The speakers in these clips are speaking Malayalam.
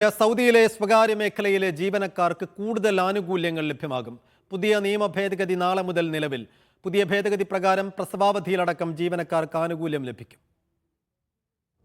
സൗദിയിലെ സ്വകാര്യ മേഖലയിലെ ജീവനക്കാർക്ക് കൂടുതൽ ആനുകൂല്യങ്ങൾ ലഭ്യമാകും. പുതിയ നിയമ ഭേദഗതി നാളെ മുതൽ നിലവിൽ. പുതിയ ഭേദഗതി പ്രകാരം പ്രസവാവധിയിലടക്കം ജീവനക്കാർക്ക് ആനുകൂല്യം ലഭിക്കും.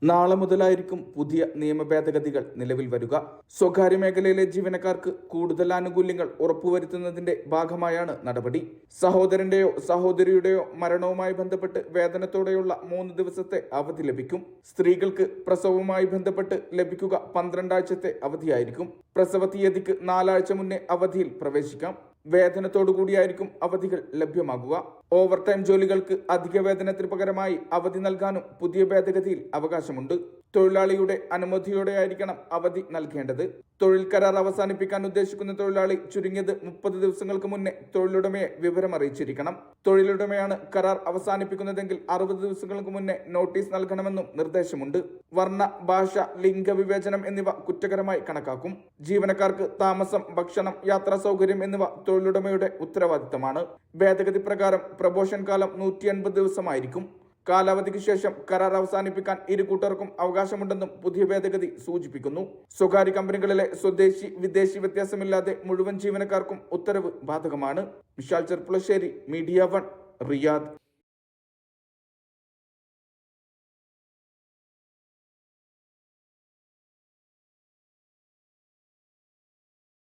നാളെ മുതലായിരിക്കും പുതിയ നിയമ ഭേദഗതികൾ നിലവിൽ വരിക. സ്വകാര്യ മേഖലയിലെ ജീവനക്കാർക്ക് കൂടുതൽ ആനുകൂല്യങ്ങൾ ഉറപ്പുവരുത്തുന്നതിന്റെ ഭാഗമായാണ് നടപടി. സഹോദരന്റെയോ സഹോദരിയുടെയോ മരണവുമായി ബന്ധപ്പെട്ട് വേതനത്തോടെയുള്ള 3 ദിവസത്തെ അവധി ലഭിക്കും. സ്ത്രീകൾക്ക് പ്രസവവുമായി ബന്ധപ്പെട്ട് ലഭിക്കുക 12 ആഴ്ചത്തെ അവധിയായിരിക്കും. പ്രസവ തീയതിക്ക് 4 ആഴ്ച മുന്നേ അവധിയിൽ പ്രവേശിക്കാം. വേതനത്തോടുകൂടിയായിരിക്കും അവധികൾ ലഭ്യമാകുക. ഓവർ ടൈം ജോലികൾക്ക് അധിക വേതനത്തിന് പകരമായി അവധി നൽകാനും പുതിയ ഭേദഗതിയിൽ അവകാശമുണ്ട്. തൊഴിലാളിയുടെ അനുമതിയോടെയായിരിക്കണം അവധി നൽകേണ്ടത്. തൊഴിൽ കരാർ അവസാനിപ്പിക്കാൻ ഉദ്ദേശിക്കുന്ന തൊഴിലാളി ചുരുങ്ങിയത് 30 ദിവസങ്ങൾക്ക് മുന്നേ തൊഴിലുടമയെ വിവരം അറിയിച്ചിരിക്കണം. തൊഴിലുടമയാണ് കരാർ അവസാനിപ്പിക്കുന്നതെങ്കിൽ 60 ദിവസങ്ങൾക്ക് മുന്നേ നോട്ടീസ് നൽകണമെന്നും നിർദ്ദേശമുണ്ട്. വർണ്ണ, ഭാഷ, ലിംഗവിവേചനം എന്നിവ കുറ്റകരമായി കണക്കാക്കും. ജീവനക്കാർക്ക് താമസം, ഭക്ഷണം, യാത്രാ സൗകര്യം എന്നിവ തൊഴിലുടമയുടെ ഉത്തരവാദിത്തമാണ്. ഭേദഗതി പ്രകാരം പ്രൊബേഷൻ കാലം 180 ദിവസമായിരിക്കും. കാലാവധിക്ക് ശേഷം കരാർ അവസാനിപ്പിക്കാൻ ഇരു കൂട്ടർക്കും അവകാശമുണ്ടെന്നും പുതിയ ഭേദഗതി സൂചിപ്പിക്കുന്നു. സ്വകാര്യ കമ്പനികളിലെ സ്വദേശി വിദേശി വ്യത്യാസമില്ലാതെ മുഴുവൻ ജീവനക്കാർക്കും ഉത്തരവ് ബാധകമാണ്. Vishal Cherpulassery, media 1, Riyadh.